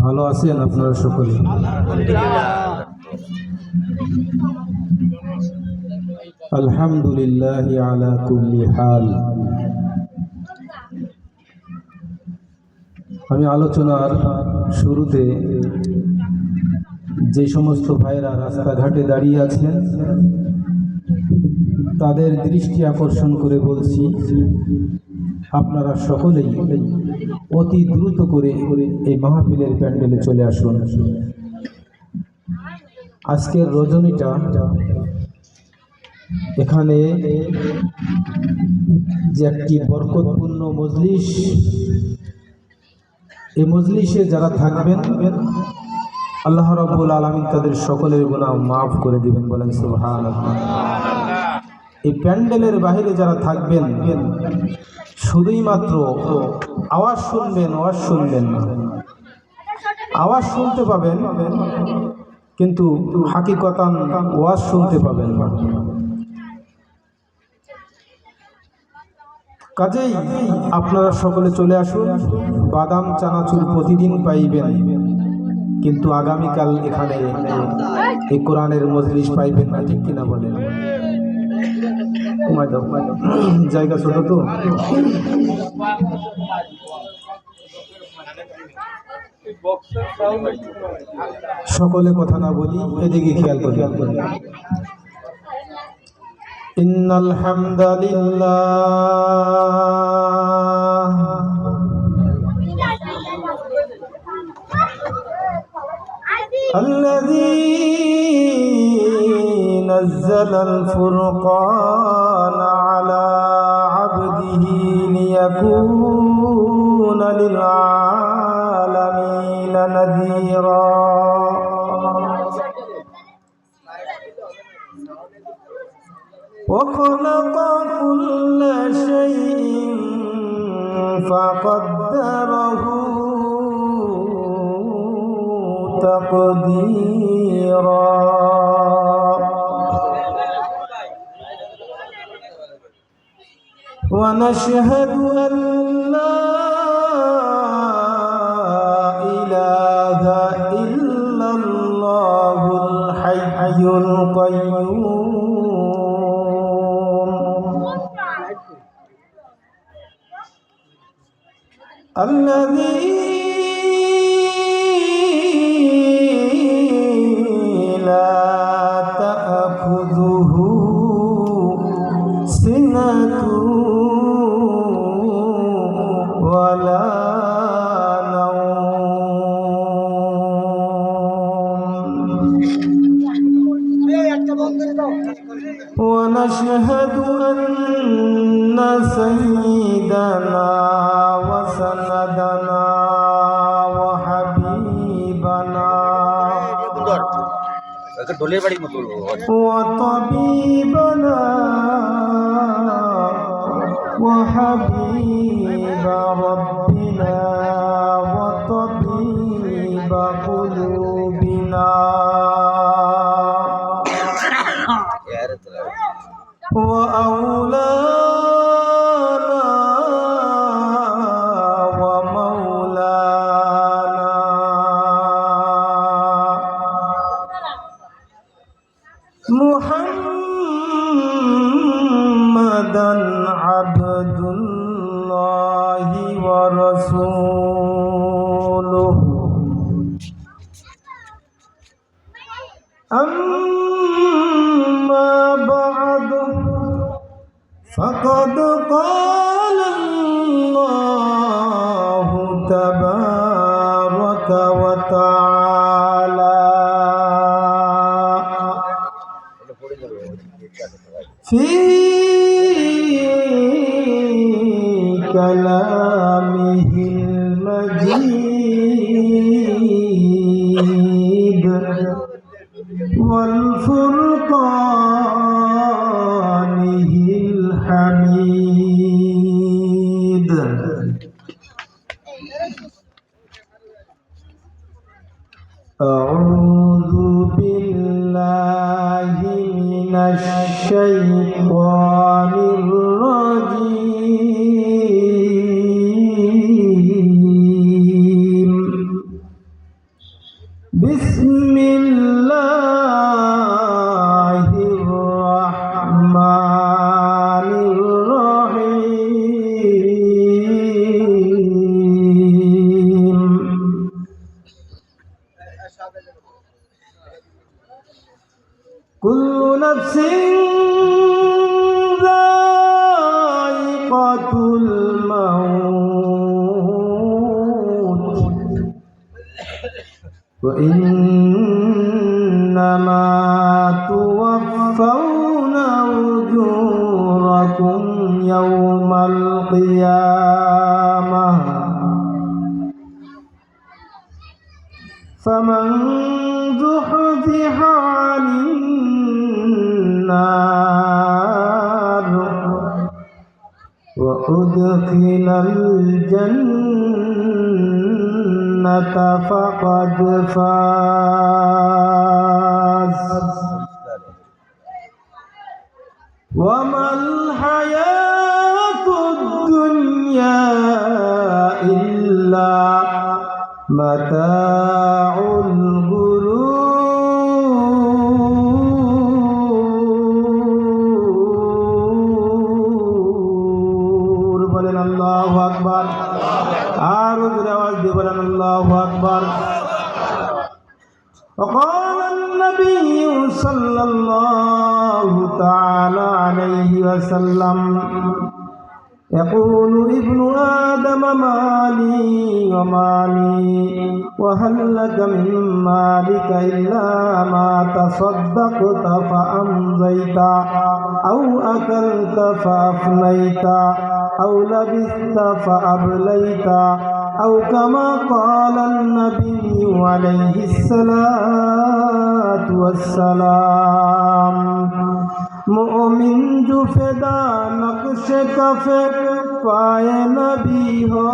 ভালো আছেন আপনারা সকলে? আলহামদুলিল্লাহি আলা কুল্লি হাল। আমি আলোচনার শুরুতে যে সমস্ত ভাইরা রাস্তাঘাটে দাঁড়িয়ে আছেন তাদের দৃষ্টি আকর্ষণ করে বলছি, আপনারা সকলেই অতি দ্রুত করে এই মাহফিলের প্যান্ডেলে চলে আসুন। আজকের রজনীটা এখানে যে একটি বরকতপূর্ণ মজলিস, এই মজলিসে যারা থাকবেন আল্লাহ রাব্বুল আলামিন তাদের সকলের গুনাহ মাফ করে দিবেন, বলেন সুবহানাল্লাহ। এই প্যান্ডেলের বাইরে যারা থাকবেন শুধুই মাত্র আওয়াজ শুনবেন, আওয়াজ শুনতে পাবেন কিন্তু হাকিকতান ওয়াজ শুনতে পাবেন না। কাজেই আপনারা সকলে চলে আসুন। বাদাম চানাচুর প্রতিদিন পাইবেন, কিন্তু আগামীকাল এখানে এই কোরআনের মজলিস পাইবেন না, ঠিক কিনা বলেন? জায়গা ছোট তো। সকলে কথা না বলি, এদিকে খেয়াল করি। ইন্নাল হামদালিল্লাহ الذي نزل الفرقان على عبده ليكون للعالمين نذيرا وخلق كل شيء فقدره تقديرا ونشهد أن لا إله إلا الله الحي القيوم الذي ولا نوم ونشهد أن سيدنا وسندنا وحبيبنا وطبيبنا وحبيب ربنا وطبيب قلوبنا وأولانا ومولانا محمدا عبد الله ورسوله أما بعد فقد قال الله تبارك وتعالى في كلامه المجيد والفرقانه الحميد أعوذ بالله من الشيطان الرجيم الموت وإنما توفون أجوركم يوم القيامة فمن زحزح عن النار وأدخل الجنة فقد فاز وما الحياة الدنيا إلا متاع الغرور بلن الله أكبر آرد رواج دي بلن الله أكبر وقال النبي صلى الله تعالى عليه وسلم يقول ابن آدم مالي ومالي وهل لك من مالك إلا ما تصدقت فأمضيت أو أكلت فأفنيت أو لبثت فأبليت أو كما قال النبي عليه الصلاة والسلام मोमिन जो फिदा नक्श कफे पाए नबी हो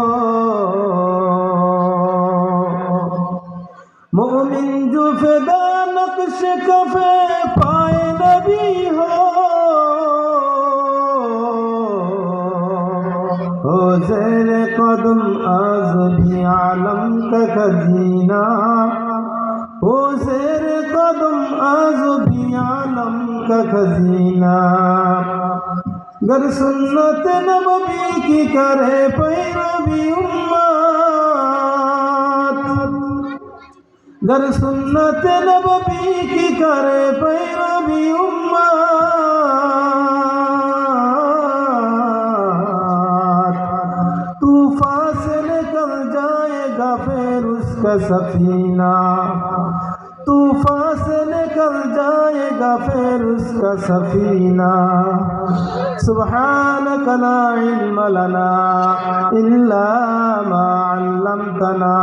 मोमिन जो फिदा नक्श कफे पाए नबी हो ज़ेर कदम आज भी आलम का खजीना हो ज़ेर कदम आज भी आलम का खजीना गर सुन्नत नबी की करे पैरवी उम्मत गर सुन्नत नबी की करे पैरवी उम्मत तूफान से निकल जाएगा फिर उसका सफीना तूफान से निकल जाएगा फिर उसका सफीना सुब्हानक ला इल्म लना इल्ला मा अल्लमतना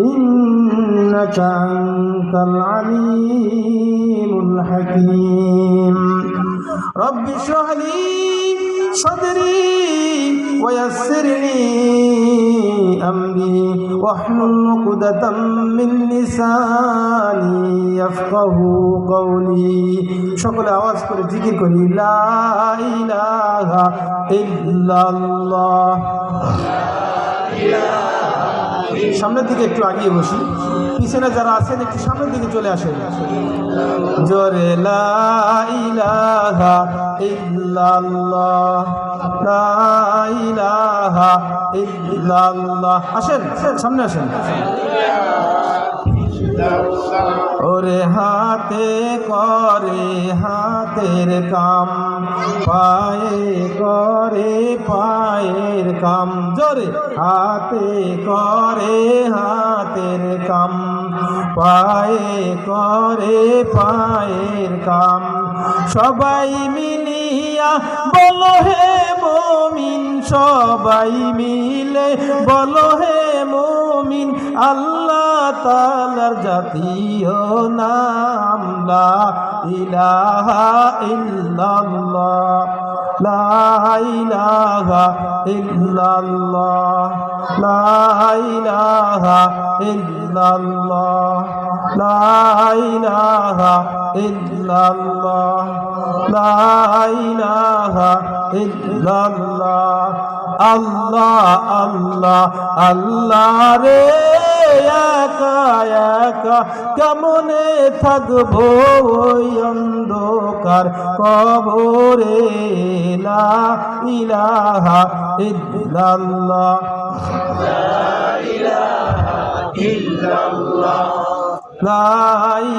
इन्नका अंतल अलीमुल हकीम रब्बि इश्रह ली सदरी वयस्सिर ली अमरी वाहलुल उक़दतम मिन लिसानी यफ़क़हू क़ौली সকলে আওয়াজ করে জিকির করি লা ইলাহা ইল্লাল্লাহ সামনের দিকে একটু আগিয়ে বসি পিছনে যারা আছেন একটু সামনের দিকে চলে আসেন জোরে লা ইলাহা ইল্লাল্লাহ লা ইলাহা ইল্লাল্লাহ আসেন সামনে আসেন ওরে হাতে করে হাতের কাম পায়ে করে পায়ের কাম জোরে হাতে করে হাতের কাম পায়ে করে পায়ের কাম সবাই মিলিয়া বলো হে মুমিন সবাই মিলে বলো হে মুমিন আল্লাহ তাআলার জাতীয় নাম লা ইলাহা ইল্লাল্লাহ লা ইলাহা ইল্লাল্লাহ লা ইলাহা ইল্লাল্লাহ লা ইলাহা ইল্লাল্লাহ লা ইলাহা ইল্লাল্লাহ আল্লাহ আল্লাহ আল্লাহ রে একা একা কেমনে থাকবো ওই অন্ধকার কবরে লা ইলাহা ইল্লাল্লাহ লা ইলাহা ইল্লাল্লাহ লা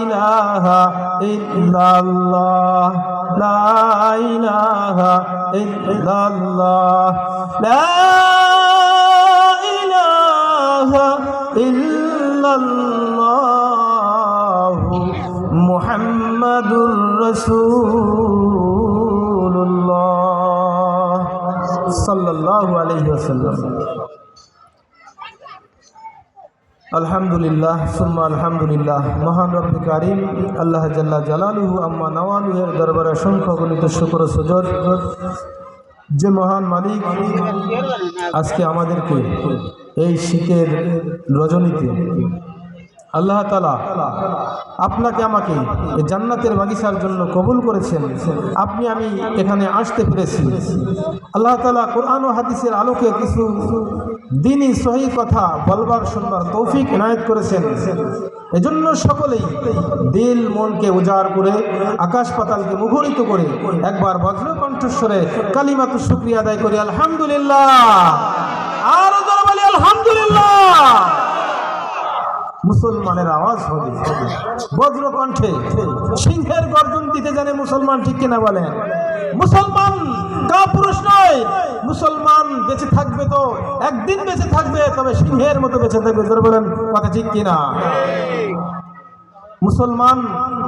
ইলাহা ইল্লাল্লাহ, লা ইলাহা ইল্লাল্লাহ, লা ইলাহা ইল্লাল্লাহ, মুহাম্মাদুর রাসূলুল্লাহ সাল্লাল্লাহু আলাইহি ওয়াসাল্লাম। আলহামদুলিল্লাহ সুম্মা আলহামদুলিল্লাহ। মহান রব্বে কারীম আল্লাহ জাল্লা জালালুহু আম্মা নওয়ালুহের দরবারে অসংখ্য গণিত শুকর ও সুজদ, যে মহান মালিক আজকে আমাদেরকে এই শীতের রজনীতে আল্লাহ তাআলা আপনাকে আমাকে এই জান্নাতের বাগিচার জন্য কবুল করেছেন। আপনি আমি এখানে আসতে পেরেছি। আল্লাহ তাআলা কোরআন ও হাদিসের আলোকে কিছু দ্বীনি সহিহ কথা বলবার শুনবার তৌফিক ইনায়েত করেছেন। এজন্য সকলেই দিল মনকে উজাড় করে আকাশ পাতালকে মুখরিত করে একবার বজ্র কণ্ঠস্বরে কালিমাতু শুকরিয়া আদায় করি আলহামদুলিল্লাহ। আর জোরে বলি আলহামদুলিল্লাহ। মুসলমানের আওয়াজ হবে বজ্র কণ্ঠে, সিংহের গর্জন দিতে জানে মুসলমান, ঠিক কিনা বলেন? মুসলমান কাপুরুষ নয়, মুসলমান বেঁচে থাকবে তো একদিন বেঁচে থাকবে, তবে সিংহের মতো বেঁচে থাকবে। জোরে বলেন কথা ঠিক কিনা? মুসলমান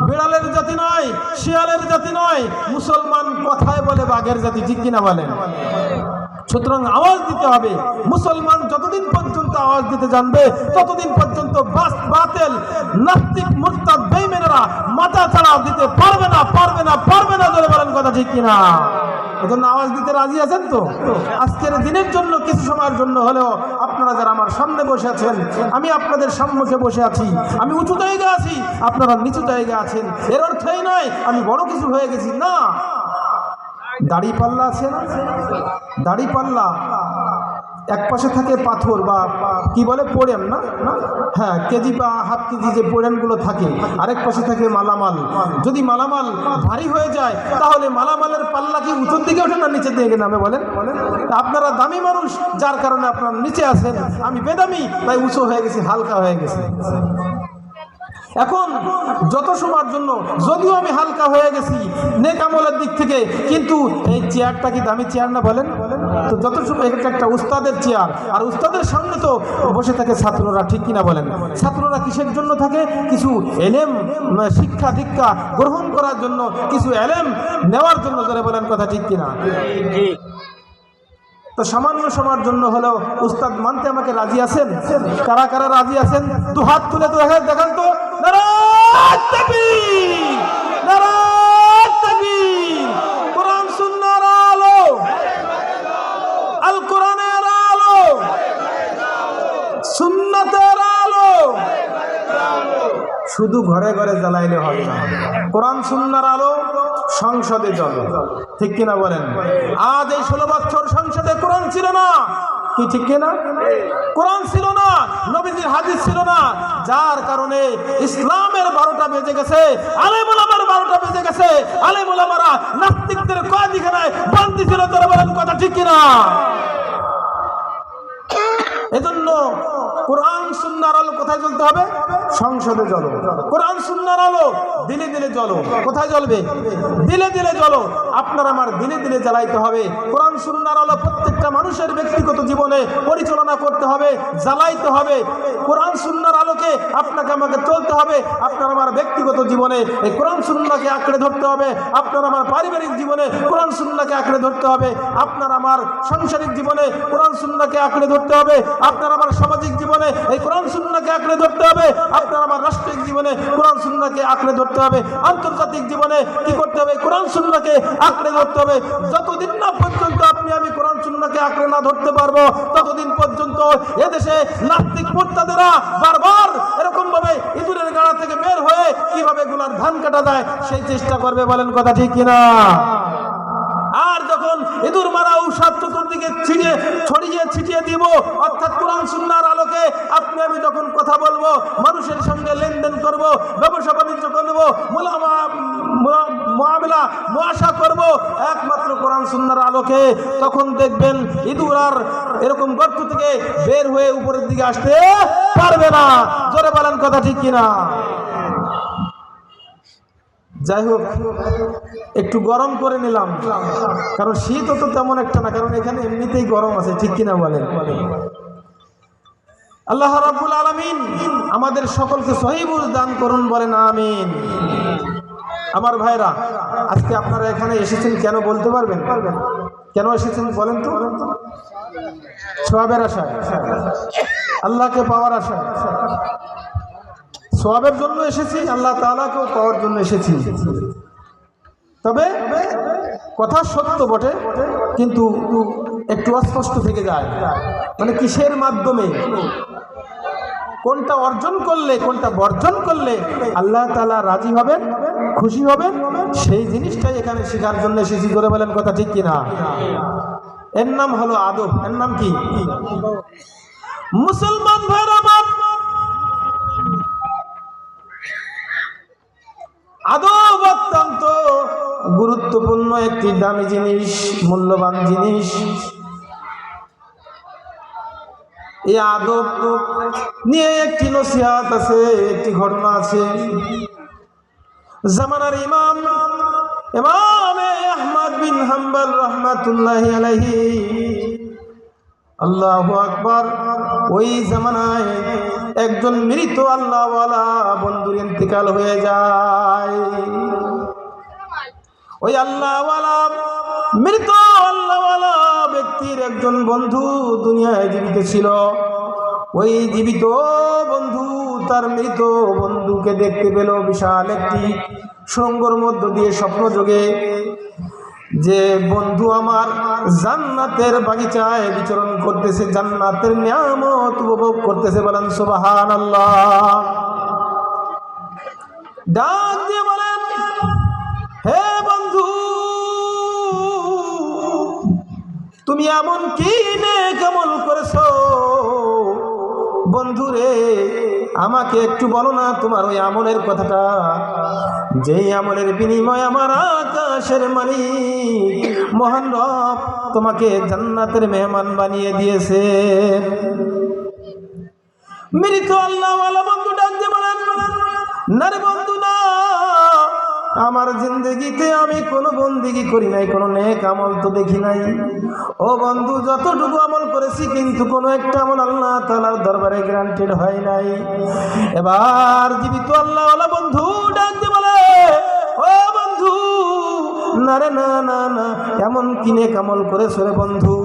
বিড়ালের জাতি নয়, শিয়ালের জাতি নয়, মুসলমান কথায় বলে বাঘের জাতি, ঠিক কিনা বলেন? সুতরাং আওয়াজ দিতে হবে। মুসলমান যতদিন পর্যন্ত আওয়াজ দিতে জানবে ততদিন পর্যন্ত বাতিল নাস্তিক মুরতাদ বেঈমানেরা মাথা ছাড়া দিতে পারবে না, পারবে না, পারবে না। জোরে বলেন কথা ঠিক কিনা? এজন্য আওয়াজ দিতে রাজি আছেন তো? আজকের দিনের জন্য কিছু সময়ের জন্য হলেও আপনারা যারা আমার সামনে বসে আছেন, আমি আপনাদের সম্মুখে বসে আছি, আমি উঁচু জায়গায় আছি, আপনারা নিচু জায়গায় আছেন, এর অর্থই নয় আমি বড় কিছু হয়ে গেছি, না। দাড়ি পাল্লা আছে না? দাড়ি পাল্লা এক পাশে থাকে পাথর বা কি বলে পোড়েন, না? হ্যাঁ, কেজি বা হাফ কেজি যে পোড়েনগুলো থাকে, আরেক পাশে থাকে মালামাল। যদি মালামাল ভারী হয়ে যায় তাহলে মালামালের পাল্লা কি উঁচুর দিকে ওঠে না নিচের দিকে নামে? বলেন। আপনারা দামি মানুষ, যার কারণে আপনারা নিচে আছেন, আমি বেদামি, তাই উঁচু হয়ে গেছি, হালকা হয়ে গেছি। এখন যত সময়ের জন্য যদিও আমি হালকা হয়ে গেছি নেক আমলের দিক থেকে, কিন্তু এই চেয়ারটা কি দামি চেয়ার না? বলেন তো। যত সময় একটা উস্তাদের চেয়ার, আর উস্তাদের সামনে তো বসে থাকে ছাত্ররা, ঠিক কিনা বলেন? ছাত্ররা কিসের জন্য থাকে? কিছু এলেম শিক্ষা দীক্ষা গ্রহণ করার জন্য, কিছু এলেম নেওয়ার জন্য। যারা বলেন কথা ঠিক কিনা? তো সামান্য সময়ের জন্য হলেও উস্তাদ মানতে আমাকে রাজি আছেন? কারা কারা রাজি আছেন? দু হাত তুলে তো দেখান তো। নারায়ে তাকবীর, নারায়ে তাকবীর। কোরআন সুন্নাহর আলো, আল কোরআনের আলো, সুন্নাতের আলো শুধু ঘরে ঘরে জ্বালাইলে হবে না, কোরআন সুন্নাহর আলো সংসদে জ্বলে, ঠিক কিনা বলেন? আজ এই 16 বছর সংসদে কোরআন ছিল না, কি ঠিক কিনা? কোরআন ছিল না, নবীজির হাদিস ছিল না, যার কারণে ইসলামের 12টা বেজে গেছে, আলেম ওলামার 12টা বেজে গেছে। আলেম ওলামারা নাস্তিকদের কয়েদিখানায় বন্দী ছিল। তোরা বলেন কথা ঠিক কিনা? এজন্য কোরআন সুন্নাহর আলো কোথায় জ্বলতে হবে? সংসদে জ্বলো। কোরআন সুন্নাহর আলো দিলে দিলে জ্বলো। কোথায় জ্বলবে? দিলে দিলে জ্বলো। আপনার আমার দিলে দিলে জ্বালাইতে হবে। কোরআন সুন্নাহর আলো প্রত্যেকটা মানুষের ব্যক্তিগত জীবনে পরিচালনা করতে হবে, জ্বালাইতে হবে। কোরআন সুন্নাহর আলোকে আপনাকে আমাকে চলতে হবে। আপনার আমার ব্যক্তিগত জীবনে এই কোরআন সুন্নাহকে আঁকড়ে ধরতে হবে। আপনার আমার পারিবারিক জীবনে কোরআন সুন্নাহকে আঁকড়ে ধরতে হবে। আপনার আমার সাংসারিক জীবনে কোরআন সুন্নাহকে আঁকড়ে ধরতে হবে। আপনার আমার সামাজিক জীবনে এই কোরআন সুন্নাহকে আঁকড়ে ধরতে হবে। আপনার আমার রাষ্ট্রিক জীবনে কোরআন সুন্নাহকে আঁকড়ে ধরতে হবে। আন্তর্জাতিক জীবনে কি করতে হবে? কোরআন সুন্নাহকে আঁকড়ে ধরতে হবে। যতদিন না পর্যন্ত আপনি আমি কোরআন সুন্নাহকে আঁকড়ে না ধরতে পারবো, ততদিন পর্যন্ত এদেশে নাস্তিক মুরতাদেরা বারবার এরকম ভাবে ইঁদুরের গাড়া থেকে বের হয়ে কিভাবে গুলার ধান কাটা যায় সেই চেষ্টা করবে। বলেন কথা ঠিক কিনা? আর যখন ইঁদুর মারা ঔষধ চতুর্দিকে ছড়িয়ে ছিটিয়ে দিব, অর্থাৎ কোরআন সুন্নাহর আলোকে আপনি আমি যখন কথা বলবো, মানুষের সঙ্গে লেনদেন করব, ব্যবসা বাণিজ্য করবো, মুআমালা মোকাবেলা মুআশা করব একমাত্র কোরআন সুন্নাহর আলোকে। তখন দেখবেন ইঁদুর আর এরকম গর্ত থেকে বের হয়ে উপরের দিকে আসতে পারবে না। জোরে বলেন কথা ঠিক কিনা? যাই হোক, একটু গরম করে নিলাম, কারণ শীত তো তেমন একটা না, কারণ এখানে এমনিতেই গরম আছে, ঠিক কিনা বলেন? আল্লাহ রাব্বুল আলামিন আমাদের সকলকে সহিহ বুঝ দান করুন, বলেন আমিন। আমার ভাইরা, আজকে আপনারা এখানে এসেছেন কেন বলতে পারবেন? কেন এসেছেন বলেন তো? সওয়াবের আশায়, আল্লাহকে পাওয়ার আশায়। সওয়াবের জন্য এসেছি, আল্লাহ তাআলাকেও পাওয়ার জন্য এসেছি। তবে কথা সত্য বটে, কিন্তু একটু অস্পষ্ট থেকে যায়, মানে কিসের মাধ্যমে, কোনটা অর্জন করলে, কোনটা বর্জন করলে আল্লাহ তাআলা রাজি হবেন, খুশি হবেন, সেই জিনিসটাই এখানে শেখার জন্য এসেছি। করে বলেন কথা ঠিক কিনা? এর নাম হলো আদব। এর নাম কি? মুসলমান ভাইরা, আদব অত্যন্ত গুরুত্বপূর্ণ একটি দামি জিনিস, মূল্যবান জিনিস। এই আদব নিয়ে একটি নসিহত আছে, একটি ঘটনা আছে। জামানার ইমাম আহমদ বিন হাম্বল রাহমাতুল্লাহি আলাইহি, আল্লাহু আকবার, ওই জামানায় একজন মৃত আল্লাহওয়ালা বন্ধুর ইন্তেকাল হয়ে যায়। ওই আল্লাহওয়ালা, মৃত আল্লাহওয়ালা ব্যক্তির একজন বন্ধু দুনিয়ায় জীবিত ছিল। ওই জীবিত বন্ধু তার মৃত বন্ধুকে দেখতে পেল বিশাল একটি সুড়ঙ্গের মধ্য দিয়ে স্বপ্ন যোগে, যে বন্ধু আমার জান্নাতের বাগিচায় বিচরণ করতেছে, জান্নাতের নিয়ামত উপভোগ করতেছে। বলেন সুবহানাল্লাহ। ডাক দিয়ে বলেন, হে বন্ধু, তুমি এমন কি নেক আমল করেছো? বন্ধুরে, আমাকে একটু বলো না তোমার ওই আমলের কথাটা, যেই আমলের বিনিময়ে আমার আকাশের মালিক মহান রব তোমাকে জান্নাতের মেহমান বানিয়ে দিয়েছে। মৃত আল্লাহওয়ালা বন্ধু ডাক দিয়ে বলেন, না রে বন্ধু না, আমার জিন্দগিতে আমি কোনো বন্দেগী করি নাই, কোনো নেক আমল তো দেখি নাই। ও বন্ধু, যতটুকু আমল করেছি কিন্তু কোনো একটা আমল আল্লাহ তাআলার দরবারে গ্রান্টেড হয় নাই। এবার জীবিত আল্লাহওয়ালা বন্ধু ডাক দিয়ে বলে, ও বন্ধু, না রে না না না, এমন কি নেক আমল করেছো রে বন্ধু?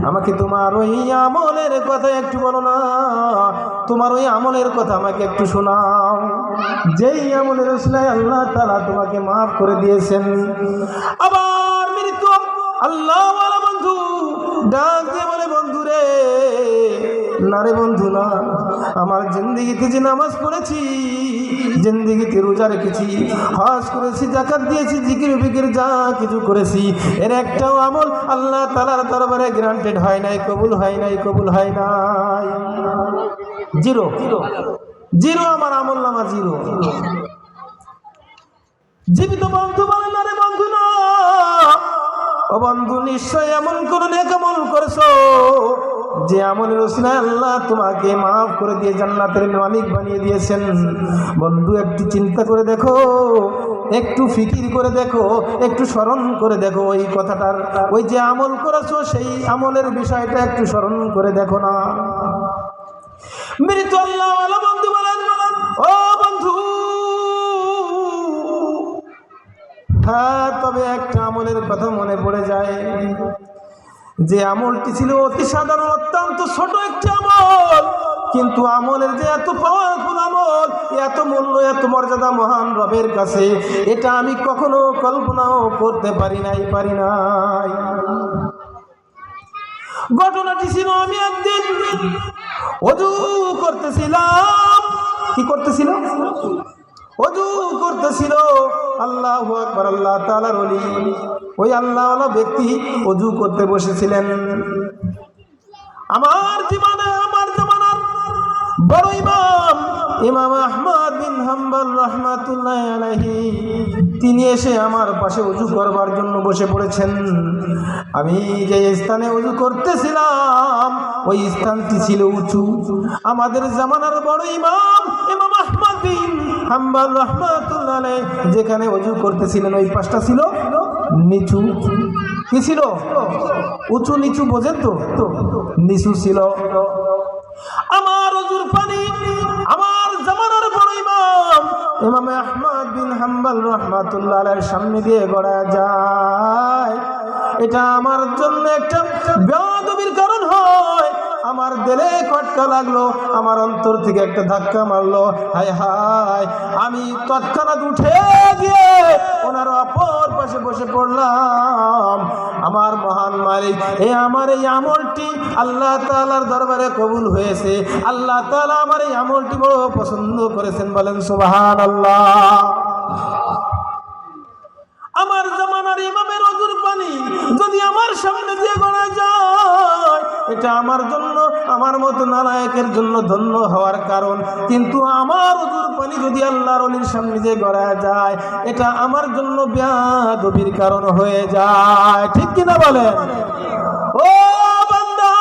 আমাকে তোমার ওই আমলের কথা একটু বলো না, তোমার ওই আমলের কথা আমাকে একটু শোনাও, যেই আমলের উসিলায় আল্লাহ তাআলা তোমাকে মাফ করে দিয়েছেন। আবার মৃত আল্লাহওয়ালা বন্ধু ডাক দিয়ে বলে, বন্ধু রে, না রে বন্ধু না, আমার জিন্দেগিতে যে নামাজ পড়েছি, জিন্দেগিতে রোজা রেখেছি, হজ করেছি, যাকাত দিয়েছি, জিকির বিকির যা কিছু করেছি, এর একটাও আমল আল্লাহ তাআলার দরবারে গ্রান্টেড হয় নাই, কবুল হয় নাই, কবুল হয় নাই। জিরো জিরো, আমার আমল নামা জিরো। জীবিত বন্ধু বলে, না রে বন্ধু না, ও বন্ধু, নিশ্চয় এমন কোন নেক আমল করেছো যে আমলের উসিলায় আল্লাহ তোমাকে মাফ করে দিয়ে জান্নাতের মালিক বানিয়ে দিয়েছেন। বন্ধু, একটু চিন্তা করে দেখো, একটু ফিকির করে দেখো, একটু স্মরণ করে দেখো ওই কথাটার, ওই যে আমল করেছো সেই আমলের বিষয়টা একটু স্মরণ করে দেখো না। মৃত আল্লাহওয়ালা বন্ধু বলেন, ও বন্ধু, হ্যাঁ, তবে একটা আমলের কথা মনে পড়ে যায়, যে আমলটি ছিল অতি সাধারণ, অত্যন্ত ছোট একটি আমল, কিন্তু আমলের যে এত পাওয়ারফুল আমল, এত মূল্য, এত মর্যাদা মহান রবের কাছে, এটা আমি কখনো কল্পনাও করতে পারি নাই। ঘটনাটি ছিল, আমি একদিন ওযু করতেছিলাম। কি করতেছিল? ওযু করতেছিল। আল্লাহু আকবার, আল্লাহ তাআলার ওলি, ওই আল্লাহওয়ালা ব্যক্তি ওযু করতে বসেছিলেন। আমার জীবনে, আমার জামানার বড় ইমাম ইমাম আহমদ বিন হাম্বল রাহমাতুল্লাহ আলাইহি তিনি এসে আমার পাশে ওযু করবার জন্য বসে পড়েছেন। আমি যে স্থানে ওযু করতেছিলাম ওই স্থানটি ছিল উঁচু। আমাদের জামানার বড় ইমাম ইমাম আহমদ বিন হাম্বল রাহমাতুল্লাহ আলাইহি যেখানে ওযু করতেছিলেন ওই পাশটা ছিল নিচু। কি ছিল? উঁচু নিচু, বোঝেন তো? নিচু ছিল। আমার ওযুর পানি আমার জামানার বড় ইমাম ইমাম আহমদ বিন হাম্বল রাহমাতুল্লাহ আলাইহির সামনে দিয়ে গড়া যায়। এটা আমার জন্য একটা বেয়াদবির কারণ হয়। আমার দিলে খটকা লাগলো, আমার অন্তর থেকে একটা ধাক্কা মারলো। হায় হায়, আমি তৎক্ষণাৎ উঠে গিয়ে ওনার অপর পাশে বসে পড়লাম। আমার মহান মালিক আমার এই আমলটি আল্লাহ তাআলার দরবারে কবুল হয়েছে। আল্লাহ তাআলা আমার এই আমলটি বড় পছন্দ করেছেন, বলেন সুবহানাল্লাহ। আমার জামানার ইমামের ওযুর পানি যদি আমার সামনে দিয়ে গড়া যায় এটা আমার জন্য, আমার মতো নালায়েকের জন্য ধন্য হওয়ার কারণ। কিন্তু আমার ওযুর পানি যদি আল্লাহর ওলির সামনে দিয়ে গড়া যায় এটা আমার জন্য বেয়াদবির কারণ হয়ে যায়। ঠিক কিনা বলেন? ও বান্দা,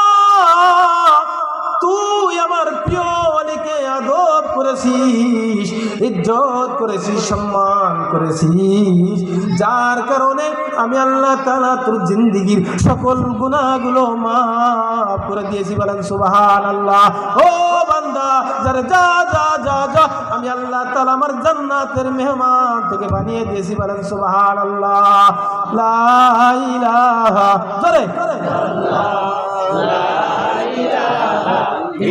তুই আমার প্রিয় ওলিকে আদব করেছিস, ইজ্জত করেছিস, সম্মান করেছিস, যার কারণে আমি আল্লাহ তাআলা তোর জিন্দেগীর সকল গুনাহগুলো মাফ করে দিয়েছি, বলেন সুবহানাল্লাহ। ও বান্দা, যারে যা যা যা যা আমি আল্লাহ তাআলা আমার জান্নাতের মেহমান থেকে বানিয়ে দিয়েছি, বলেন সুবহানাল্লাহ। লা ইলাহা জোরে লা ইলাহা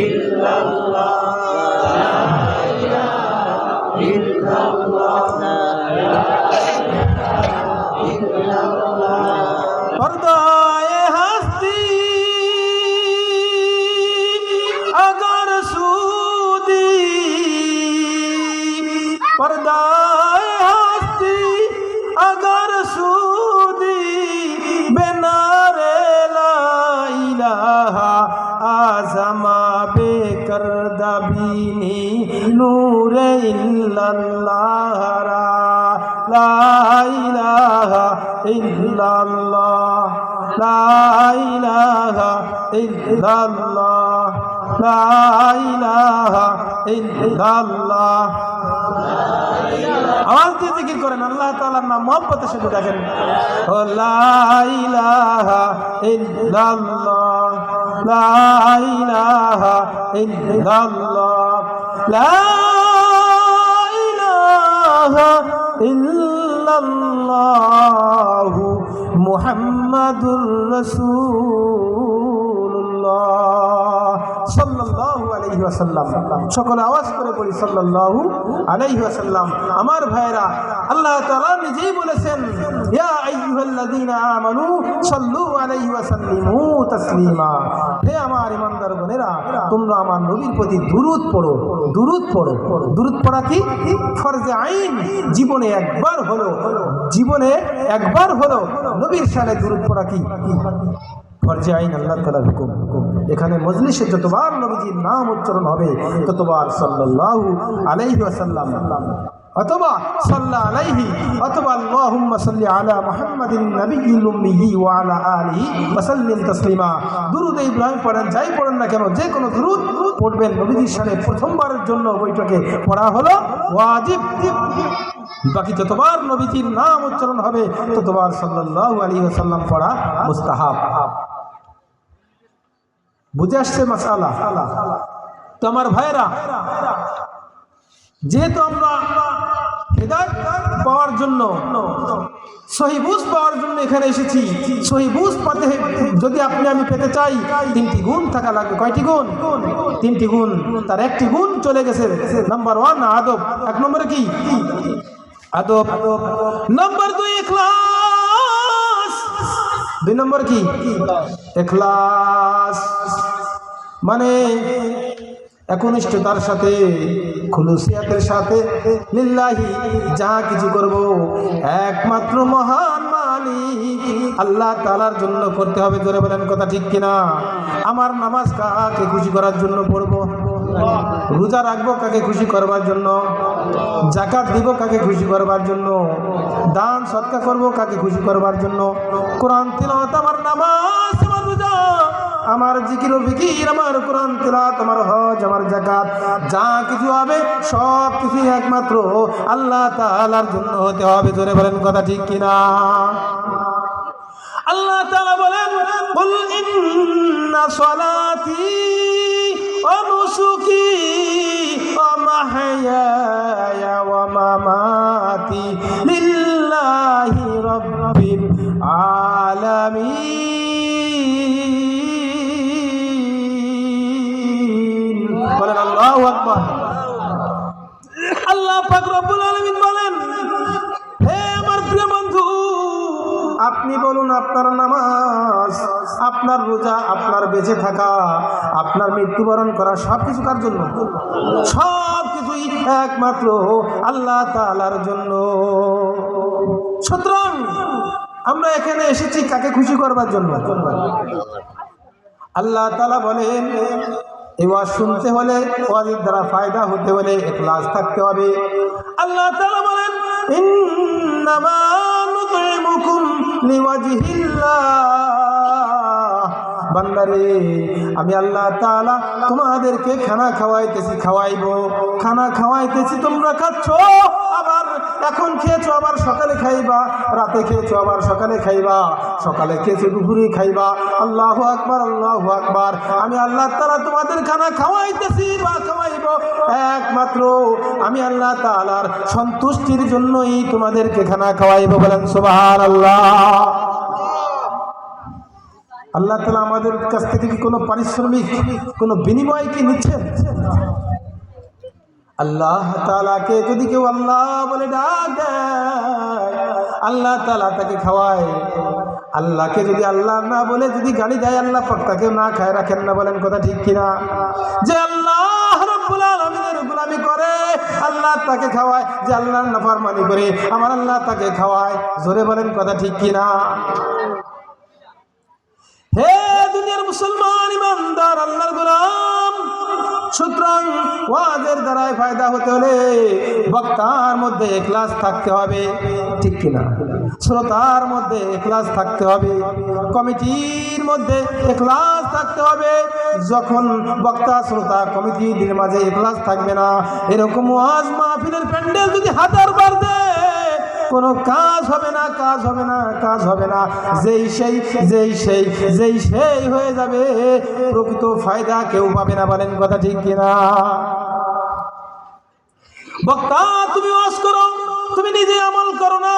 ইল্লাল্লাহ पर्दाए हस्ती अगर सूदी, पर्दाए हस्ती अगर सूदी बेनारे ला इलाहा आज़मा बेकर्दा बीनी नूरे इल्लल्लाह ला इलाहा इल्लल्लाह ला इलाहा इल्लल्लाह ला इलाहा इल्लल्लाह। आवाज দিয়ে জিকির করেন, আল্লাহ তাআলার নাম মহব্বতের সাথে ডাকেন। ও লা ইলাহা ইল্লাল্লাহ লা ইলাহা ইল্লাল্লাহ লা ইলাহা ইল্লাল্লাহু মুহাম্মাদুর রাসূলুল্লাহ সাল্লাল্লাহু আলাইহি ওয়াসাল্লাম। সকলে আওয়াজ করে পড়ি সাল্লাল্লাহু আলাইহি ওয়াসাল্লাম। আমার ভাইরা, আল্লাহ তাআলা নিজেই বলেছেন, ইয়া আইয়ুহাল্লাযীনা আমানু সাল্লু আলাইহি ওয়া সাল্লিমু তাসলিমা। হে আমার ঈমানদার বোনেরা, তোমরা আমার নবীর প্রতি দুরূদ পড়ো, দুরূদ পড়ো। দুরূদ পড়া কি ফরজে আইন, জীবনে একবার হলো, জীবনে একবার হলো নবীর শানে দুরূদ পড়া কি ফরজে আইন, আল্লাহ তাআলার হুকুম। এখানে মজলিসে যতবার নবীজির নাম উচ্চারণ হবে ততবার সাল্লাল্লাহু আলাইহি ওয়াসাল্লাম অথবা সাল্লাল্লাহু আলাইহি অথবা আল্লাহুম্মা সাল্লি আলা মুহাম্মাদিন নাবিয়্যিল উম্মি ওয়া আলা আলিহি ওয়া সাল্লিম তাসলিমা। দুরূদ ইব্রাহিম পড়েন, যাই পড়েন না কেন, যে কোনো দুরূদ পড়বেন নবীজির শানে প্রথমবারের জন্য বৈঠকে পড়া হলো ওয়াজিব। বাকি যতবার নবীজির নাম উচ্চারণ হবে ততবার সাল্লাল্লাহু আলাইহি ওয়াসাল্লাম পড়া মুস্তাহাব। বুঝে আসছে মাসআলা? তো আমার ভাইরা, যেহেতু আমরা হিদায়াত পাওয়ার জন্য, সহি বুঝ পাওয়ার জন্য এখানে এসেছি, সহি বুঝ পাতে যদি আপনি আমি পেতে চাই, তিনটি গুণ থাকা লাগবে। কয়টি গুণ? তিনটি গুণ। তার একটি গুণ চলে গেছে। নাম্বার 1 আদব। এক নম্বরে কি? আদব। নাম্বার 2 ইখলাস। 2 নম্বর কি? ইখলাস, মানে একনিষ্ঠতার সাথে, খুলুসিয়াতের সাথে লিল্লাহি যা কিছু করব একমাত্র মহান মালিক আল্লাহ তাআলার জন্য করতে হবে। জোরে বলেন কথা ঠিক কিনা? আমার নামাজ কাকে খুশি করার জন্য পড়ব? রোজা রাখবো কাকে খুশি করবার জন্য, যাকাত দিব কাকে খুশি করবার জন্য, দান সদকা করবো কাকে খুশি করবার জন্য। কোরআন তিলাওয়াত, আমার নামাজ, আমার রোজা, আমার জিকির ও ফিকির, আমার কোরআন তিলাওয়াত, আমার হজ, আমার যাকাত, যা কিছু হবে সব কিছুই একমাত্র আল্লাহ তাআলার জন্য হতে হবে। জোরে বলেন কথা ঠিক কিনা? আল্লাহ তাআলা বলেন, কুল ইন্না সলাতি ওয়া নুসুকি ওয়া মাহইয়ায়া ওয়া মামাতি লিল্লাহি রাব্বিল আলামিন। বলেন আল্লাহু আকবার। আল্লাহ পাক রব্বুল আলামিন বলেন, হে আমার প্রিয় বন্ধু, আপনি বলুন আপনার নামাজ, আপনার রোজা, আপনার বেঁচে থাকা, আপনার মৃত্যুবরণ করা সব কিছু কার জন্য? সব কিছুই একমাত্র আল্লাহ তাআলার জন্য। সুতরাং আমরা এখানে এসেছি কাকে খুশি করবার জন্য? আল্লাহ তাআলা বলেন, এই ওয়াজ শুনতে হলে, ওয়াজের দ্বারা ফায়দা হতে হলে ইখলাস থাকতে হবে। আল্লাহ তাআলা বলেন, ইন্নামা নুতইমুকুম লিওয়াজহিল্লাহ। বান্দারে, আমি আল্লাহ তাআলা তোমাদেরকে খানা খাওয়াইতেছি, খানা খাওয়াইতেছি, তোমরা খাচ্ছ, আবার এখন খেয়েছো, আবার সকালে খাইবা, রাতে খেয়েছো, আবার সকালে খাইবা, সকালে খেয়েছো, দুপুরে খাইবা। আল্লাহু আকবার, আল্লাহু আকবার। আমি আল্লাহ তাআলা তোমাদের খানা খাওয়াইতেছি বা খাওয়াইব একমাত্র আমি আল্লাহ তাআলার সন্তুষ্টির জন্যই তোমাদেরকে খানা খাওয়াইব। বলেন সুবহানাল্লাহ। আল্লাহ তাআলা আমাদের কাছ থেকে কি কোনো পারিশ্রমিক, কোনো বিনিময় কি নিচ্ছেন? আল্লাহ তাআলাকে যদি কেউ আল্লাহ বলে ডাক দেয়, আল্লাহ তাআলা তাকে খাওয়ায়। আল্লাহকে যদি আল্লাহ না বলে যদি গালি দেয়, আল্লাহ পাক তাকে না খায় রাখেন না। বলেন কথা ঠিক কিনা? যে আল্লাহ রাব্বুল আলামিনের গোলামি করে, আল্লাহ তাকে খাওয়ায়। যে আল্লাহর নাফরমানি করে, আমার আল্লাহ তাকে খাওয়ায়। জোরে বলেন কথা ঠিক কিনা? হে দুনিয়ার মুসলমান, ইমানদার, আল্লাহর গোলাম, সুতরাং ওয়াজের দ্বারাই ফায়দা হতে হলে বক্তার মধ্যে ইখলাস থাকতে হবে, ঠিক কিনা? শ্রোতার মধ্যে ইখলাস থাকতে হবে, কমিটির মধ্যে ইখলাস থাকতে হবে। যখন বক্তা, শ্রোতা, কমিটির মাঝে ইখলাস থাকবে না, এরকম ওয়াজ মাহফিলের প্যান্ডেল যদি হাজার বার দেয়, কোনো কাজ হবে না, কাজ হবে না, কাজ হবে না। যেই সেই হয়ে যাবে, প্রকৃত ফায়দা কেউ পাবে না। বলেন কথা ঠিক কিনা? বক্তা তুমি ওয়াজ করো, তুমি নিজে আমল করো না।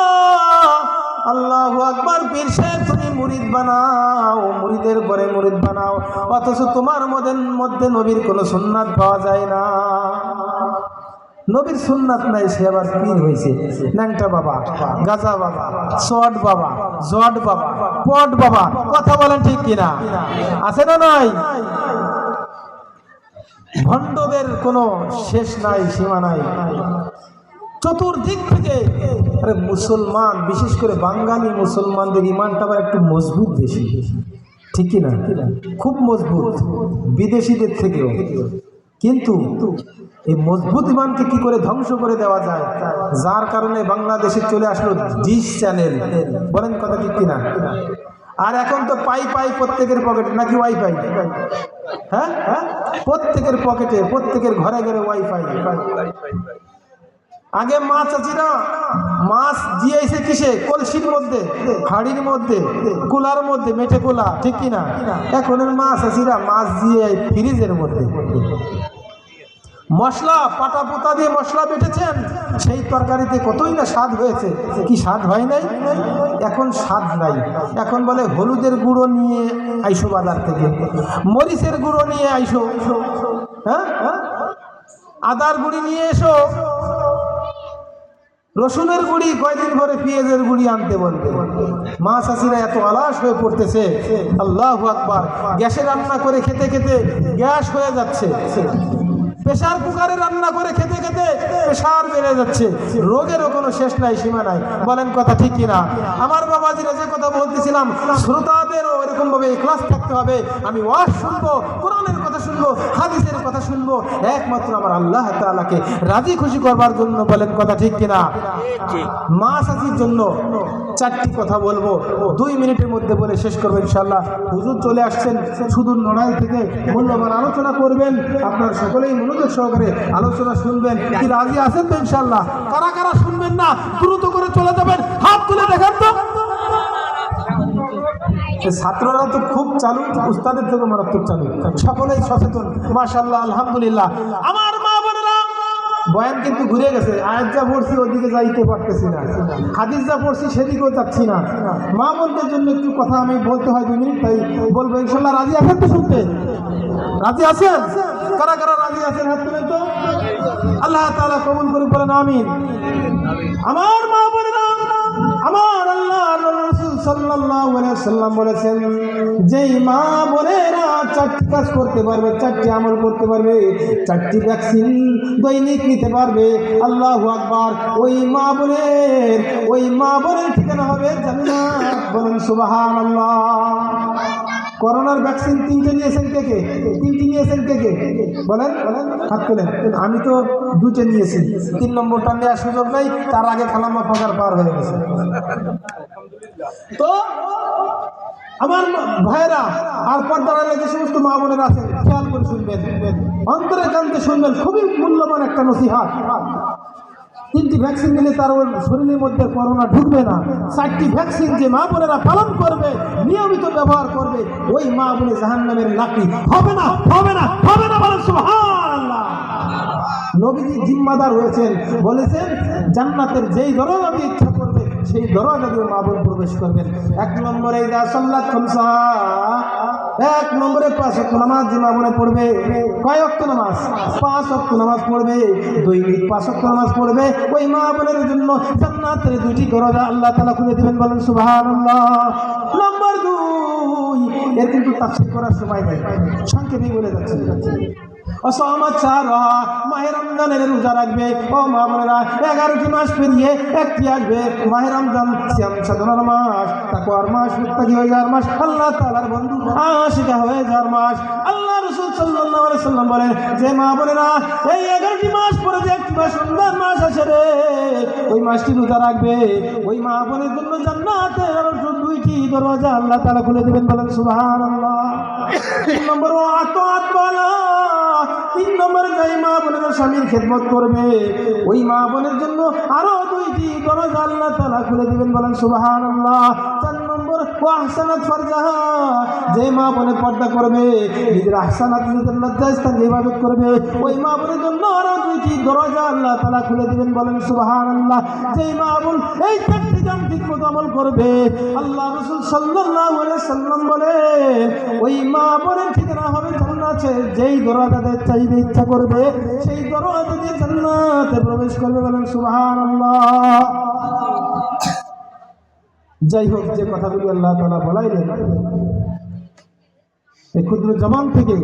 আল্লাহু আকবার। পীর সাহেব তুমি মুরিদ বানাও, মুরিদের পরে মুরিদ বানাও, অথচ তোমার মধ্যে নবীর কোনো সুন্নাত পাওয়া যায় না। নবীর সুন্নাত নাই, সে আবার পীর হয়েছে। ন্যাংটা বাবা, গাজা বাবা, শট বাবা, জট বাবা, পট বাবা। কথা বলেন ঠিক কিনা? আছে না নাই? ভণ্ডদের কোনো শেষ নাই, সীমা নাই। চতুর্দিক থেকে আরে মুসলমান, বিশেষ করে বাঙালি মুসলমানদের ইমানটা আবার একটু মজবুত বেশি, ঠিক কিনা? খুব মজবুত বিদেশিদের থেকেও। কিন্তু এই মজবুত ইমানকে কি করে ধ্বংস করে দেওয়া যায়, যার কারণে বাংলাদেশে চলে আসলো ডিশ চ্যানেল। বলেন কথা ঠিক কিনা? আর এখন তো পাই প্রত্যেকের পকেটে, নাকি ওয়াইফাই? হ্যাঁ, প্রত্যেকের পকেটে, প্রত্যেকের ঘরে ঘরে ওয়াইফাই। আগে মাছ চাচিরা মাছ দিয়েছে কিসে? কলসির মধ্যে, হাড়ির মধ্যে, কুলার মধ্যে, মেটে কুলা, ঠিক কিনা? এখনের মাছ চাচিরা মাছ দিয়ে ফ্রিজের মধ্যে। মশলা পাটা পোতা দিয়ে মশলা বেটেছেন, সেই তরকারিতে কতই না স্বাদ হয়েছে, কি স্বাদ হয় নাই? এখন স্বাদ নাই। এখন বলে হলুদের গুঁড়ো নিয়ে আইসো বাজার থেকে, মরিচের গুঁড়ো নিয়ে আইসো, হ্যাঁ, আদার গুঁড়ি নিয়ে এসো, রসুনের গুঁড়ি, কয়দিন পরে পেঁয়াজের গুঁড়ি আনতে বলবে। মা চাষিরা এত আলাস হয়ে পড়তেছে, আল্লাহু আকবার। গ্যাসে রান্না করে খেতে খেতে গ্যাস হয়ে যাচ্ছে, প্রেসার কুকারে রান্না করে খেতে খেতে প্রেসার বেড়ে যাচ্ছে, রোগেরও কোনো শেষ নাই, সীমা নাই। বলেন কথা ঠিক কিনা? আমার বাবাজিরা যে কথা বলতেছিলাম, শ্রোতাদেরও এরকম ভাবে ইখলাস থাকতে হবে। আমি ওয়াজ শুনবো, কোরআনের কথা শুনবো, হাদিসের কথা শুনবো একমাত্র আমার আল্লাহ তাআলাকে রাজি খুশি করবার জন্য। বলেন কথা ঠিক কিনা? মা চাচির জন্য 4টি কথা বলবো, 2 মিনিটের মধ্যে বলে শেষ করবো ইনশাআল্লাহ। হুজুর চলে আসছেন সুদূর নড়াইল থেকে, মূল্যবান আলোচনা করবেন। আপনারা সকলেই মনোযোগ সহকারে আলোচনা শুনবেন। কি রাজি আছেন তো ইনশাআল্লাহ? কারা কারা শুনবেন না দ্রুত করে চলে যাবেন, হাত তুলে দেখান তো। ছাত্ররা তো খুব চালু, উস্তাদের থেকে মারাত্মক চালু, সকলেই সচেতন মাশাআল্লাহ আলহামদুলিল্লাহ। আমার মা বোনেরা, বয়ান কিন্তু ঘুরে গেছে। আয়াত যা পড়ছি ওদিকে যাইতে পারতেছি না, হাদিস যা পড়ছি সেদিকেও যাচ্ছি না। মা বোনদের জন্য একটু কথা আমি বলতে হয় 2 মিনিট, তাই বলবো ইনশাআল্লাহ। রাজি আছেন তো শুনতে? রাজি আছেন? কারা কারা রাজি আছেন হাত তুলেন তো। আল্লাহ তাআলা কবুল করে বলেন আমিন। আমার মা বোনেরা, আমার আল্লাহ রাসূল সাল্লাল্লাহু আলাইহি ওয়াসাল্লাম বলেছেন, যেই মা বোনেরা 4টি কাজ করতে পারবে, 4টি আমল করতে পারবে, 4টি ভ্যাকসিন দৈনিক নিতে পারবে, আল্লাহু আকবার, ওই মা বোনের ঠিকানা হবে জান্নাত। বলেন সুবহানাল্লাহ। করোনার ভ্যাকসিন 3টে নিয়েছেন কে কে? 3টি নিয়েছেন কে কে? বলেন হাত তোলেন। আমি তো 2টে নিয়েছি, 3 নম্বরটা নেওয়ার সুযোগ নেই, তার আগে খালাম্মা ফাঁকার পার হয়ে গেছে। তো আমার ভাইরা আর পর্দার আড়ালে যে সমস্ত মা বোনেরা আছেন, খেয়াল করে শুনবেন, অন্তরে কান্তে শুনবেন, খুবই মূল্যবান একটা নসিহত। 3টি ভ্যাকসিন নিলে তার ওর শরীরের মধ্যে করোনা ঢুকবে না। 4টি ভ্যাকসিন যে মা বোনেরা পালন করবে, নিয়মিত ব্যবহার করবে, ওই মা বোনে জাহান্নামের লাকড়ি হবে না, হবে না, হবে না। বলেন সুবহানাল্লাহ। নবীজি জিম্মাদার হয়েছেন, বলেছেন জান্নাতের যেই দরজা দিয়ে ইচ্ছা করবে সেই দরজা দিয়ে মা বোন প্রবেশ করবেন। 1 নম্বরে ইযা সাল্লাত খামসা, 1 নম্বরে 5 ওয়াক্ত নামাজ যে মা বোনে পড়বে। কয় ওয়াক্ত নামাজ? 5 ওয়াক্ত নামাজ পড়বে, দৈনিক 5 ওয়াক্ত নামাজ পড়বে, ওই মা বোনের জন্য জান্নাতের 2টি দরজা আল্লাহ তাআলা খুলে দিবেন। বলেন সুবহানাল্লাহ। নম্বর 2, এর কিন্তু তাফসীর করার সময় নেই, সংক্ষেপে বলে যাচ্ছি। মাহে রমজানের রোজা রাখবে ও মা বোনেরা। 11টি মাস পেরিয়ে একটি আসবে মাহে রমজান, সিয়াম সাধনার মাস, তাকওয়ার মাস, মুত্তাকি হয়ে যাওয়ার মাস, আল্লাহ তাআলার বন্ধু আশিকা হয়ে যাওয়ার মাস। আল্লাহ রাসূল সাল্লাল্লাহু আলাইহি সাল্লাম বলেন, যে মা বোনেরা এই 11টি মাস পরে যে একটি মাস রমজান মাস আসে রে, ওই মাসটি রোজা রাখবে, ওই মা বোনের জন্য জান্নাতের আরো 2টি দরজা আল্লাহ তাআলা খুলে দিবেন। বলেন সুবহানাল্লাহ। 3 নম্বর আতাত বালা, 3 নম্বরে যাই মা বোনেরা স্বামীর খেদমত করবে, ওই মা বোনের জন্য আরো 2টি দরজা আল্লাহ তাআলা খুলে দিবেন। বলেন সুবহানাল্লাহ। 4 নম্বর আহসানাত ফারজাহা, যে মা বোনে পর্দা করবে, নিজের আহসানাত, নিজের লজ্জাস্থানে ইবাদত করবে, ওই মা বোনের জন্য আরো 2টি দরজা আল্লাহ তাআলা খুলে দিবেন। বলেন সুবহানাল্লাহ। যেই মা বোন এই 4টি কাম ঠিকমতো আমল করবে, আল্লাহ রাসূল সাল্লাল্লাহু আলাইহি সাল্লাম বলেন, ওই মা বোনের ঠিকানা হবে জান্নাতে। যেই দরজা দিয়ে চাইবে, ইচ্ছা করবে, সেই দরজা দিয়ে জান্নাতে প্রবেশ করবে। বলেন সুবহানাল্লাহ। যাই হোক, যে কথাগুলি আল্লাহ তাআলা বলাইলেন এই ক্ষুদ্র জবান থেকে